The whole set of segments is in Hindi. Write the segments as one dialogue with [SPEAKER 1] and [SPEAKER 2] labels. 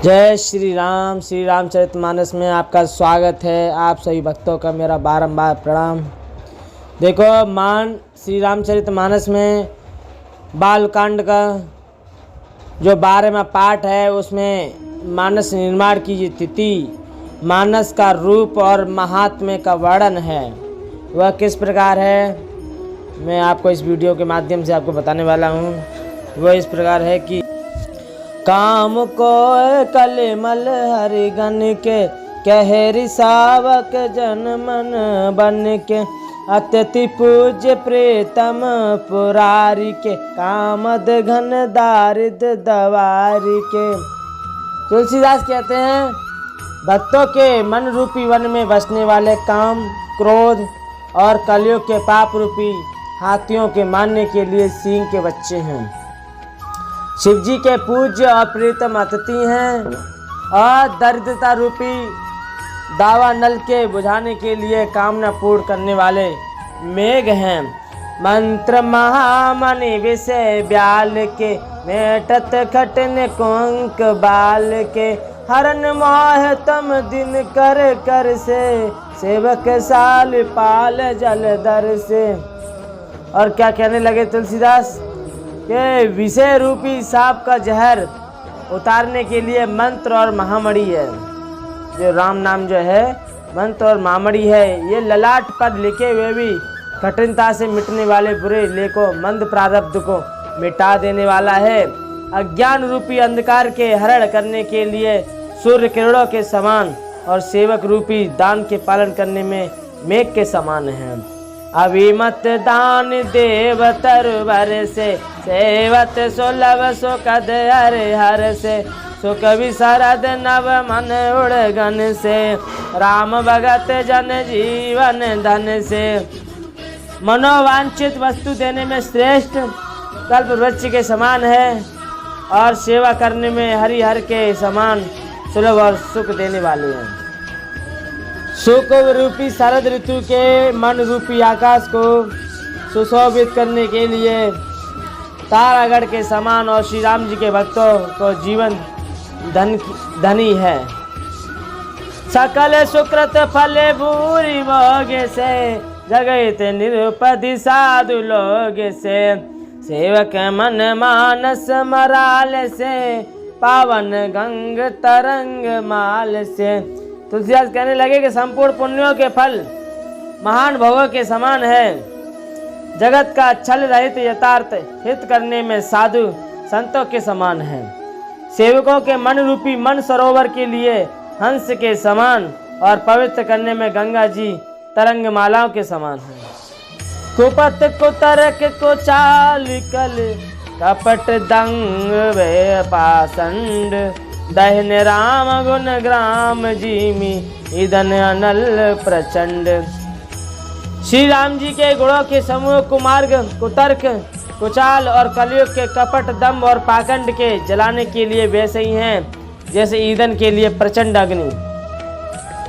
[SPEAKER 1] जय श्री रामचरितमानस में आपका स्वागत है। आप सभी भक्तों का मेरा बारंबार प्रणाम। देखो, मान श्री रामचरितमानस में बालकांड का जो 12वां पाठ है उसमें मानस निर्माण की तिथि, मानस का रूप और महात्म्य का वर्णन है। वह किस प्रकार है मैं आपको इस वीडियो के माध्यम से आपको बताने वाला हूँ। वह इस प्रकार है कि काम को कलिमल हरिगन के कहरी सावक जन मन बन के अत्यति पूज्य प्रीतम पुरारी के कामद घन दारिद दवारी के। तुलसीदास कहते हैं, भक्तों के मन रूपी वन में बसने वाले काम, क्रोध और कलयुग के पाप रूपी हाथियों के मारने के लिए सींग के बच्चे हैं। शिव जी के पूज्य और प्रीतम अतिथि हैं और दरिद्रता रूपी दावा नल के बुझाने के लिए कामना पूर्ण करने वाले मेघ हैं। मंत्र महामणि विषय ब्याल के मेटत खटन कुंक बाल के हरन मोह तम दिन कर कर से सेवक साल पाल जल दर से। और क्या कहने लगे तुलसीदास के विषय रूपी सांप का जहर उतारने के लिए मंत्र और महामणि है। जो राम नाम जो है मंत्र और महामणि है, ये ललाट पर लिखे हुए भी कठिनता से मिटने वाले बुरे लेखों मंद प्रारब्ध को मिटा देने वाला है। अज्ञान रूपी अंधकार के हरण करने के लिए सूर्य किरणों के समान और सेवक रूपी दान के पालन करने में मेघ के समान है। अभिमत दान देव तरवर से सेवत सुलभ सुखद हर हर से सुख विशरद नव मन उड़गन से राम भगत जन जीवन धन से। मनोवांछित वस्तु देने में श्रेष्ठ कल्प वृक्ष के समान है और सेवा करने में हरिहर के समान सुलभ और सुख देने वाले हैं। सुख रूपी शरद ऋतु के मन रूपी आकाश को सुशोभित करने के लिए तारागढ़ के समान और श्री राम जी के भक्तों को जीवन धनी है। सकल सुकृत फल भूरि भोगे से जगत निरुपधि साधु लोग से सेवक मन मानस मराल से पावन गंग तरंग माल से। तुलसीदास कहने लगे कि संपूर्ण पुण्यों के फल महान भोगों के समान है। जगत का छल रहित यथार्थ हित करने में साधु संतों के समान है। सेवकों के मन रूपी मन सरोवर के लिए हंस के समान और पवित्र करने में गंगा जी तरंग मालाओं के समान है। कुपत कुतरक कुचाल कल कपट दंग वे पाषंड दहन राम गुण ग्राम जीमी इदन अनल प्रचंड। श्री राम जी के गुणों के समूह कुमार्ग, कुतर्क, कुचाल और कलयुग के कपट, दम्भ और पाखंड के जलाने के लिए वैसे ही हैं जैसे ईंधन के लिए प्रचंड अग्नि।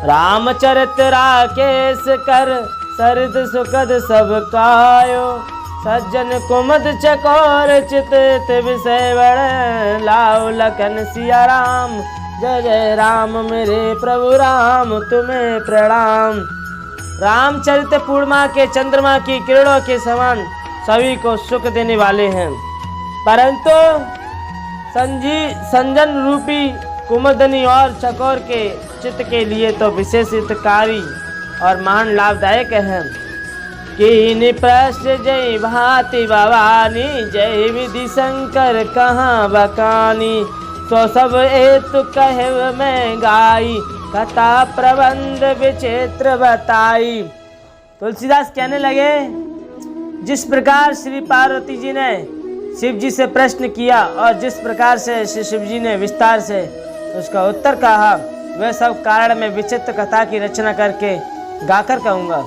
[SPEAKER 1] रामचरित राकेश कर सरित सुखद सब कायो सज्जन कुमद चकोर चित विषय बड़ लाओ लखन सिया राम जय जय राम मेरे प्रभु राम तुम्हें प्रणाम। रामचरित पूर्णिमा के चंद्रमा की किरणों के समान सभी को सुख देने वाले हैं, परंतु संजन रूपी कुमदनी और चकोर के चित्त के लिए तो विशेष हितकारी और महान लाभदायक है। कीनि प्रश्न जय भांति भवानी जय विधि शंकर कहाँ बकानी सो सब हेतु कहे मैं गाई कथा प्रबंध विचित्र बताई। तुलसीदास कहने लगे, जिस प्रकार श्री पार्वती जी ने शिव जी से प्रश्न किया और जिस प्रकार से श्री शिव जी ने विस्तार से उसका उत्तर कहा, वह सब कारण में विचित्र कथा की रचना करके गाकर कहूँगा।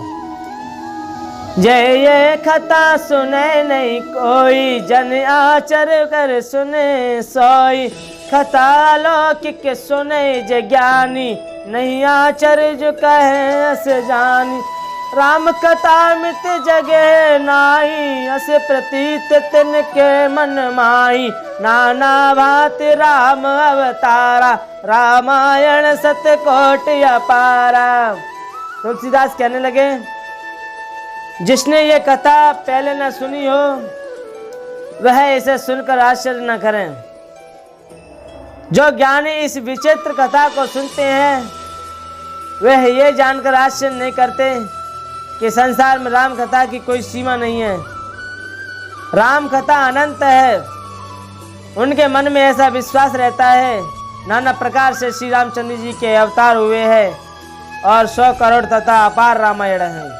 [SPEAKER 1] जय ये कथा सुने नहीं कोई जन आचर कर सुने सोई कथा लौकिक सुने जे ज्ञानी नहीं आचर जो कहे अस जानी राम कथा मित जगे नाई, अस प्रतीत तिनके मन माही। नाना भांति राम अवतारा, रामायण सतकोट अपारा। तुलसीदास कहने लगे, जिसने ये कथा पहले न सुनी हो वह इसे सुनकर आश्चर्य न करें। जो ज्ञानी इस विचित्र कथा को सुनते हैं वह ये जानकर आश्चर्य नहीं करते कि संसार में राम कथा की कोई सीमा नहीं है। राम कथा अनंत है। उनके मन में ऐसा विश्वास रहता है। नाना प्रकार से श्री रामचंद्र जी के अवतार हुए हैं और 100 करोड़ तथा अपार रामायण है।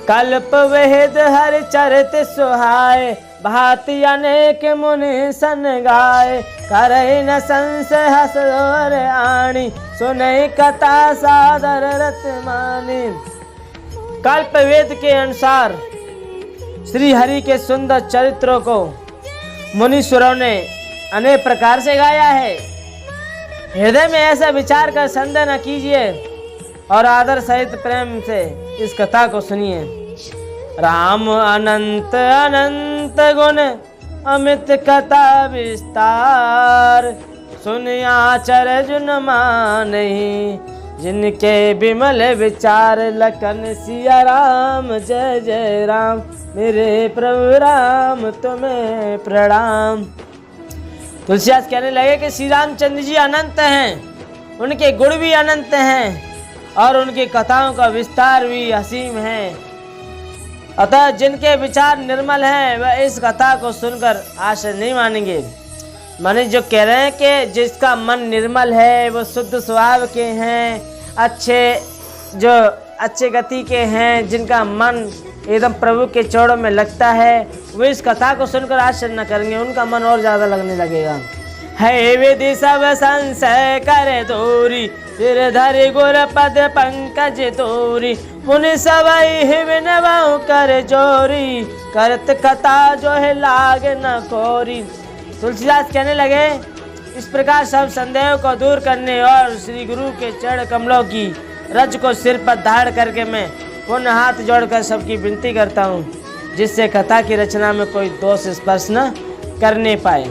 [SPEAKER 1] कल्प वेद हर चरित सुहाए, भांति अनेक मुनि सन गाए। करे न संशय हसोर आणी, सुनई कथा सादर रत मानी। कल्प वेद के अनुसार श्री हरि के सुंदर चरित्रों को मुनीश्वरों ने अनेक प्रकार से गाया है। हृदय में ऐसा विचार कर संदेह न कीजिए और आदर सहित प्रेम से इस कथा को सुनिए। राम अनंत अनंत गुण अमित कथा विस्तार, सुनिया चरजुन मानहि जिनके विमल विचार। लखन सिया राम जय जय राम, मेरे प्रभु राम तुम्हें प्रणाम। तुलसीदास कहने लगे कि श्री रामचंद्र जी अनंत हैं, उनके गुण भी अनंत हैं और उनकी कथाओं का विस्तार भी असीम है। अतः जिनके विचार निर्मल हैं वह इस कथा को सुनकर आश्चर्य नहीं मानेंगे। माने जो कह रहे हैं कि जिसका मन निर्मल है, वो शुद्ध स्वभाव के हैं, अच्छे गति के हैं, जिनका मन एकदम प्रभु के चरणों में लगता है, वो इस कथा को सुनकर आश्चर्य न करेंगे, उनका मन और ज्यादा लगने लगेगा। है विधि सब संशय करे दूरी, सिर धरि गुर पद पंकज तोरी। मुनि सबई विनवउ कर जोरी, करत कथा जो है लाग न कोरी। तुलसीदास कहने लगे, इस प्रकार सब संदेह को दूर करने और श्री गुरु के चरण कमलों की रज को सिर पर धारण करके मैं पुनः हाथ जोड़कर सबकी विनती करता हूँ, जिससे कथा की रचना में कोई दोष स्पर्श न करने पाए।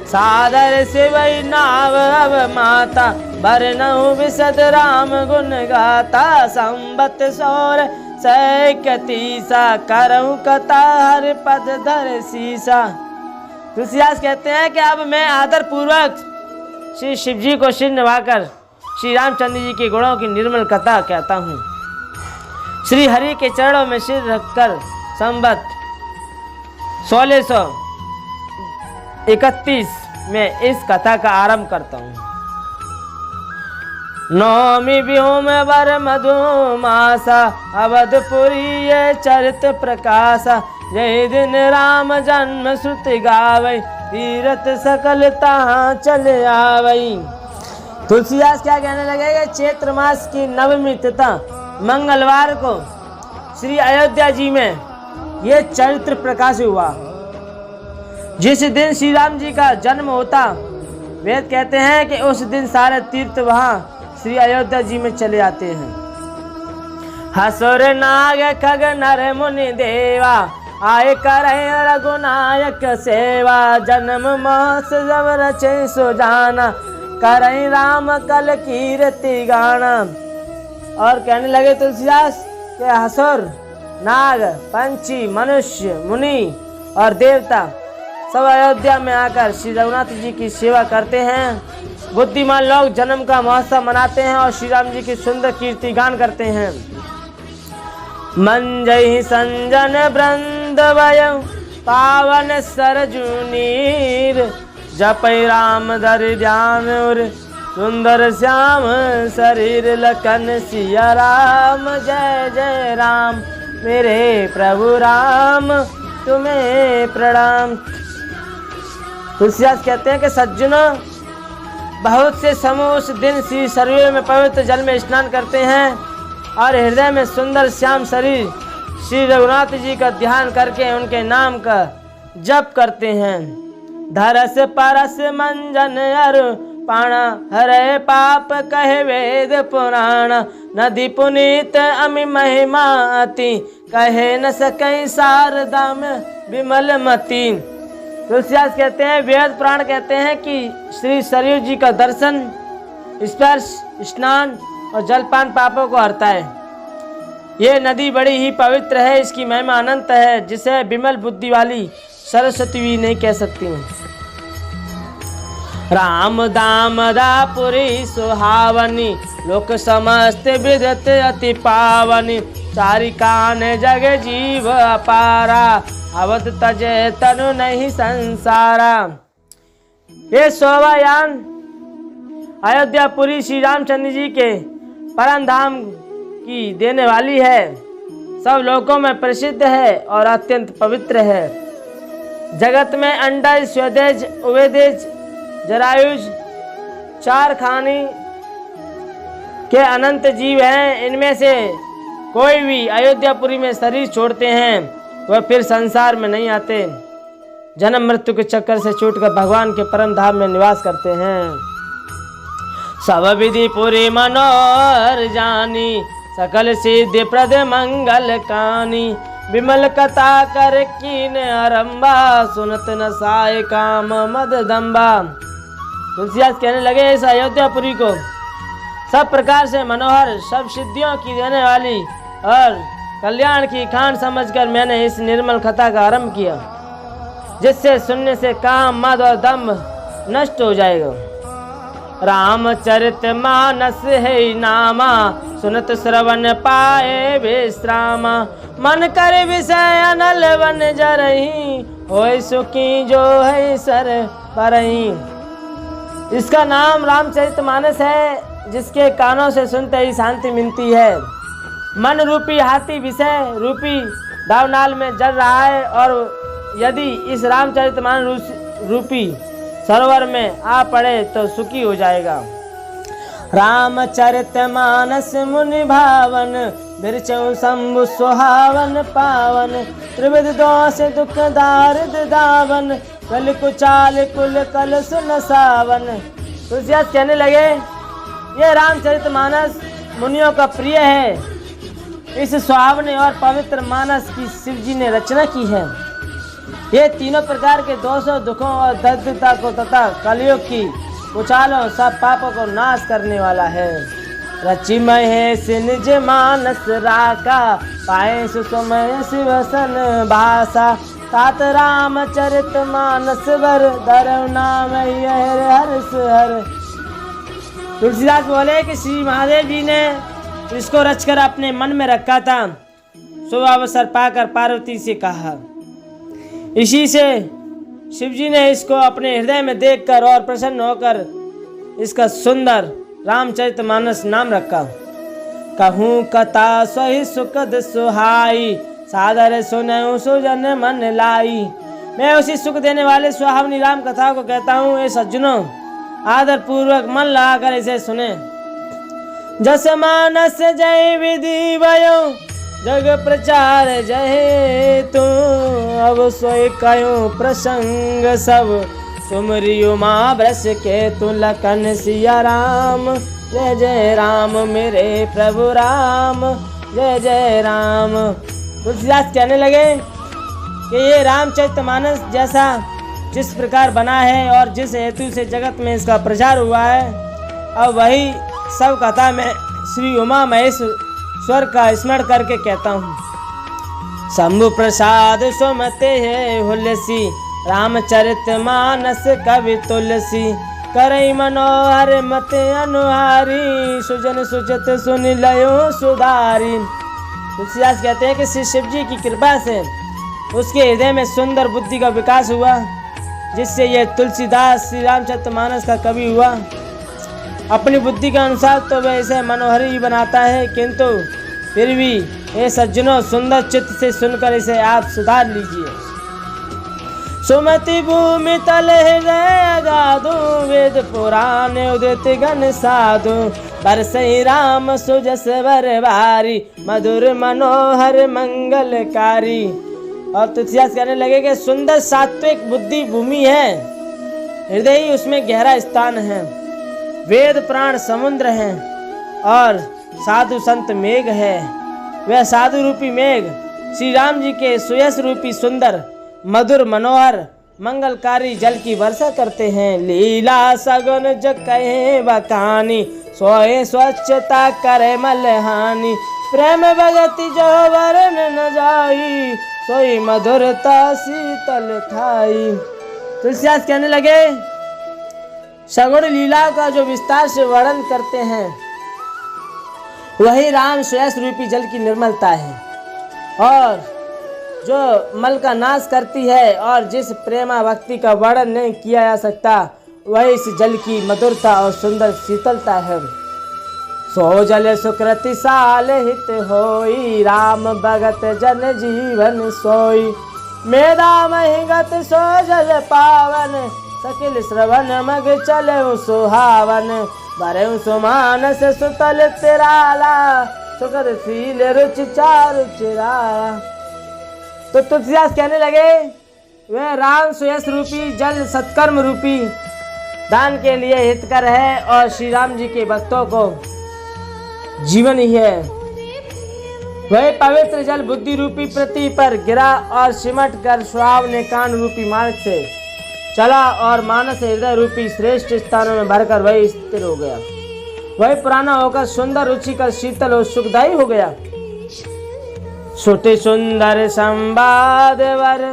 [SPEAKER 1] सादर से वही नाव अब माता, बरनऊ विशद राम गुण गाता। संबत सौर सैकतीसा, करऊँ कथा हर पद धर सीसा। तुलसीदास कहते हैं कि अब मैं आदर पूर्वक श्री शिव जी को सिर नवाकर श्री रामचंद्र जी के गुणों की निर्मल कथा कहता हूँ। श्री हरि के चरणों में सिर रखकर संबत 1631 में इस कथा का आरंभ करता हूँ। नौमी व्योम वर मधुमासा, अवधपुरी ये चरित प्रकाशा। जय दिन राम जन्म श्रुति गावई, तीरथ सकल तहाँ चले आवई। तुलसीदास क्या कहने लगेगा, चैत्र मास की नवमी तथा मंगलवार को श्री अयोध्या जी में ये चरित्र प्रकाश हुआ। जिस दिन श्री राम जी का जन्म होता, वेद कहते हैं कि उस दिन सारे तीर्थ वहाँ श्री अयोध्या जी में चले आते हैं। हसुर नाग खग नर मुनि देवा, आए करे रघुनायक सेवा। जन्म मास जब रचे सो जाना, करे राम कल कीर्ति गाना। और कहने लगे तुलसीदास कि हसुर नाग पंछी मनुष्य मुनि और देवता सब अयोध्या में आकर श्री रघुनाथ जी की सेवा करते हैं। बुद्धिमान लोग जन्म का महोत्सव मनाते हैं और श्री राम जी की सुंदर कीर्ति गान करते हैं। मंजहि संजन वृंद वयं, पावन सरजुनीर। जपै राम धरि ध्यान उर, सुंदर श्याम शरीर। लखन सिया राम जय जय राम, मेरे प्रभु राम तुम्हें प्रणाम। तुलसीदास कहते हैं कि सज्जनों, बहुत से समूह उस दिन श्री सरयू में पवित्र जल में स्नान करते हैं और हृदय में सुंदर श्याम शरीर श्री रघुनाथ जी का ध्यान करके उनके नाम का जप करते हैं। धरस परस मंजन अरु पाण, हरे पाप कहे वेद पुराण, नदी पुनीत अमि महिमा अति, कहे न सकई शारदा में विमल मति। तुलसीदास कहते हैं, वेद पुराण कहते हैं कि श्री सरयू जी का दर्शन, स्पर्श, स्नान और जलपान पापों को हरता है। ये नदी बड़ी ही पवित्र है, इसकी महिमा अनंत है, जिसे विमल बुद्धि वाली सरस्वती भी नहीं कह सकती। राम दाम दापुरी सुहावनी, लोक समस्त विदत अति पावनी, चारिकान जग जीव अपारा, अवध तजे तनु नहीं संसारा। ये शोभायान अयोध्यापुरी श्री रामचंद्र जी के परम धाम की देने वाली है, सब लोकों में प्रसिद्ध है और अत्यंत पवित्र है। जगत में अंडज, स्वदेज, उवेदेज, जरायुज, चार खानी के अनंत जीव हैं। इनमें से कोई भी अयोध्यापुरी में शरीर छोड़ते हैं वह फिर संसार में नहीं आते, जन्म मृत्यु के चक्कर से छूटकर भगवान के परम धाम में निवास करते हैं। सब विधि पुरी मनोहर जानी, सकल सिद्धि प्रद मंगल कानी, विमल कथा कर कीन आरंभा, सुनत न साय काम मद दम्बा। तुलसीदास कहने लगे, इस अयोध्यापुरी को सब प्रकार से मनोहर, सब सिद्धियों की देने वाली और कल्याण की खान समझकर मैंने इस निर्मल कथा का आरंभ किया, जिससे सुनने से काम, मद और दम्भ नष्ट हो जाएगा। रामचरित मानस है नामा, सुनत श्रवण पाए विश्रामा, मन करे विषय अनल वन जरही, होय सुखी जो है सर परही। इसका नाम रामचरितमानस है, जिसके कानों से सुनते ही शांति मिलती है। मन रूपी हाथी विषय रूपी दावनाल में जल रहा है, और यदि इस रामचरितमानस रूपी सरोवर में आ पड़े तो सुखी हो जाएगा। रामचरितमानस मुनि भावन, बिरचऊ शंभु सुहावन पावन, त्रिविध दोष दुख दारिद दावन, कल कुचाल कुल कल सुन सावन। तुलसीदास कहने लगे, ये रामचरितमानस मुनियों का प्रिय है। इस सुहावने और पवित्र मानस की शिव जी ने रचना की है। ये तीनों प्रकार के दोषों, दुखों और दरिद्रता को तथा कलयुग की कुचालों सब पापों को नाश करने वाला है। रचि महेश निज मानस राका, पाए सुसमय शिवसन भाषा, तात रामचरित मानस वर, धरव नाम हर्ष हर। तुलसीदास बोले कि श्री महादेव जी ने इसको रचकर अपने मन में रखा था। शुभ अवसर पाकर पार्वती से कहा, इसी से शिवजी ने इसको अपने हृदय में देखकर और प्रसन्न होकर इसका सुंदर रामचरितमानस नाम रखा। कहूँ कथा सही सुखद सुहाई, सादर सुनऊँ सुजन मन लाई। मैं उसी सुख देने वाले सुहावनी राम कथा को कहता हूँ। ये सज्जनों, आदर पूर्वक मन लगाकर इसे सुने। जस मानस जय विधि भयो, जग प्रचार जय तू, अब सोई कयूं प्रसंग सब, सुमरियो माँ ब्रस के तू लखन सिया राम, जय जय राम मेरे प्रभु राम, जय जय राम। तुलसीदास कहने लगे कि ये रामचरितमानस जैसा जिस प्रकार बना है और जिस हेतु से जगत में इसका प्रचार हुआ है, अब वही सब कथा में श्री उमा महेश्वर का स्मरण करके कहता हूँ। शंभु प्रसाद सुमते है हुलसी, रामचरितमानस कवि तुलसी, करई मनोहर मत अनुहारी, सुजन सुजत सुन लयो सुधारी। तुलसीदास कहते हैं कि श्री शिव जी की कृपा से उसके हृदय में सुंदर बुद्धि का विकास हुआ, जिससे ये तुलसीदास श्री रामचरितमानस का कवि हुआ। अपनी बुद्धि के अनुसार तो वह इसे मनोहरी ही बनाता है, किंतु फिर भी ये सज्जनों सुंदर चित्त से सुनकर इसे आप सुधार लीजिए। सुमति भूमि तल हृदय गाधु, वेद पुराण उदित गण साधु, बरसई राम सुजस वर भारी, मधुर मनोहर मंगलकारी। और तुलसीदास कहने लगे कि सुंदर सात्विक बुद्धि भूमि है, हृदय ही उसमें गहरा स्थान है। वेद प्राण समुद्र हैं और साधु संत मेघ है। वह साधु रूपी मेघ श्री राम जी के सुयस रूपी सुंदर मधुर मनोहर मंगलकारी जल की वर्षा करते हैं। लीला सगुन जो कहे बखानी, सोए स्वच्छता करे मलहानी, प्रेम भगति जो वरण न जाई, सोई मधुरता शीतल थाई। तुलसीदास कहने लगे सगुण लीला का जो विस्तार से वर्णन करते हैं वही राम सुयस रूपी जल की निर्मलता है और जो मल का नाश करती है, और जिस प्रेमा भक्ति का वर्णन नहीं किया जा सकता वही इस जल की मधुरता और सुंदर शीतलता है। सो जल सुकृति साल हित होई, राम भगत जन जीवन सोई, मेरा महिगत सो जल पावन, सकिल श्रवण मग चले सुहावन, बरे सुमानस सुतल तिराला, सुखद शील रुचि चारु चिराला। तो तुलसीदास कहने लगे वह राम सुयस रूपी जल सत्कर्म रूपी दान के लिए हितकर है और श्री राम जी के भक्तों को जीवन ही है। वह पवित्र जल बुद्धि रूपी पृथ्वी पर गिरा और सिमट कर सुहावने कान रूपी मार्ग से चला और मानस हृदय रूपी श्रेष्ठ स्थानों में भरकर वही स्थिर हो गया। वही पुराना होकर सुंदर रुचिकर शीतल और सुखदायी हो गया। छोटे सुंदर संवाद वर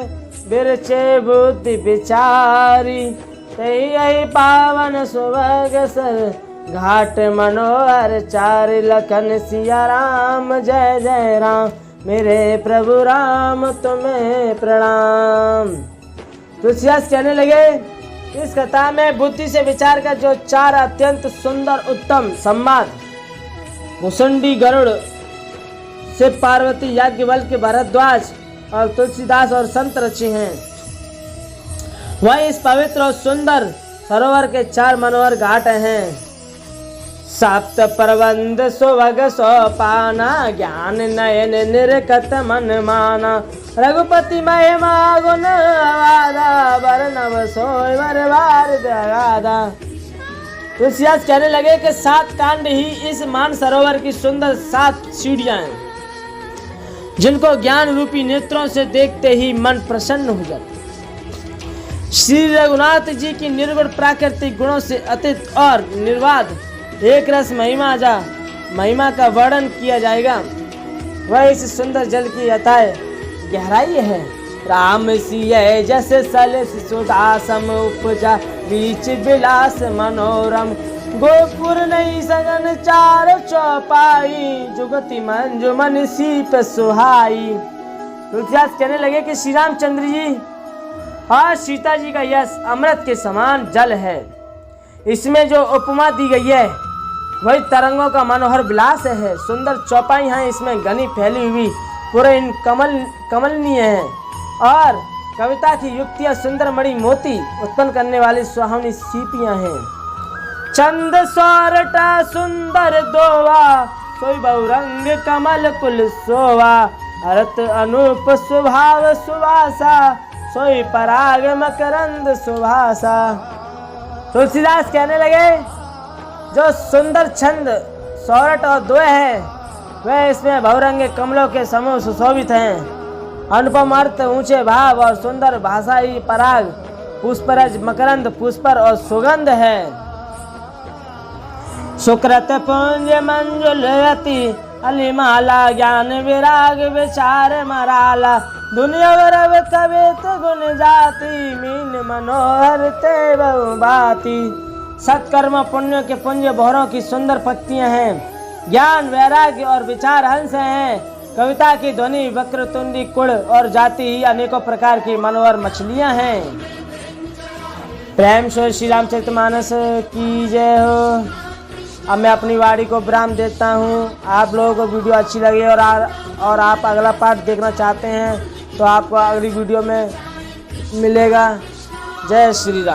[SPEAKER 1] बिरचे बुद्धि विचारी, यही पावन सुभग सर घाट मनोहर चारि, लखन सिया राम जय जय राम, मेरे प्रभु राम तुम्हें प्रणाम। तुलसीदास कहने लगे इस कथा में बुद्धि से विचार कर जो चार अत्यंत सुंदर उत्तम संवाद मुसंडी गरुड़ से पार्वती याज्ञवल्क्य भरद्वाज और तुलसीदास और संत रचे हैं, वह इस पवित्र और सुंदर सरोवर के चार मनोहर घाट हैं। सप्त प्रबंध सुभग सोपाना, ज्ञान नयन निरकत मन माना, रघुपति महिमा गुण अवादा, वर्णव सोय वर वार दगादा। तुलसीदास कहने लगे कि 7 कांड ही इस मान सरोवर की सुंदर 7 सीढ़ियां हैं जिनको ज्ञान रूपी नेत्रों से देखते ही मन प्रसन्न हो जाता। श्री रघुनाथ जी की निर्गुण प्राकृतिक गुणों से अतीत और निर्वाध एक रस महिमा का वर्णन किया जाएगा। वह इस सुंदर जल की अथाह गहराई है। राम सिय जस सलस सुधा सम उपजा, बीच विलास मनोरम, गोपुर नहीं सगन चार चौपाई, जुगति मंजुमन सीप सुहाई। तुलसीदास कहने लगे कि श्री रामचंद्र जी और सीता जी का यश अमृत के समान जल है। इसमें जो उपमा दी गई है वही तरंगों का मनोहर विलास है। सुंदर चौपाई हैं इसमें घनी फैली हुई, पूरे इन कमलनीय हैं और कविता की युक्तियां सुंदर मणि मोती उत्पन्न करने वाली सुहावनी सीपियां हैं। चंद सोरटा सुंदर दोवा, सोई बहुरंग कमल कुल सोवा, हरत अनूप स्वभाव सुवासा, सोई पराग मकरंद सुभासा। तुलसीदास कहने लगे जो सुंदर छंद सोरठ और दोय है वह इसमें बहुरंग कमलों के समूह सुशोभित हैं। अनुपम अर्थ, ऊंचे भाव और सुंदर भाषा ही पराग, पुष्परज, मकरंद, पुष्पर और सुगंध है। सुकृत पुंज मंजुलती, अलिमाला ज्ञान विराग विचार मराला, दुनिया वरव कवित गुण जाति, मीन मनोहर ते बहु बाती। सत्कर्म पुण्य के पुंज भौरों की सुंदर पत्तियां हैं। ज्ञान वैराग्य और विचार हंस हैं। कविता की ध्वनि वक्रतुंडी कुड़ और जाति ही अनेकों प्रकार की मनोहर मछलियां हैं। प्रेम से श्री रामचरितमानस की जय हो। अब मैं अपनी वाणी को विराम देता हूँ। आप लोगों को वीडियो अच्छी लगी और आप अगला पार्ट देखना चाहते हैं तो आपको अगली वीडियो में मिलेगा। जय श्री राम।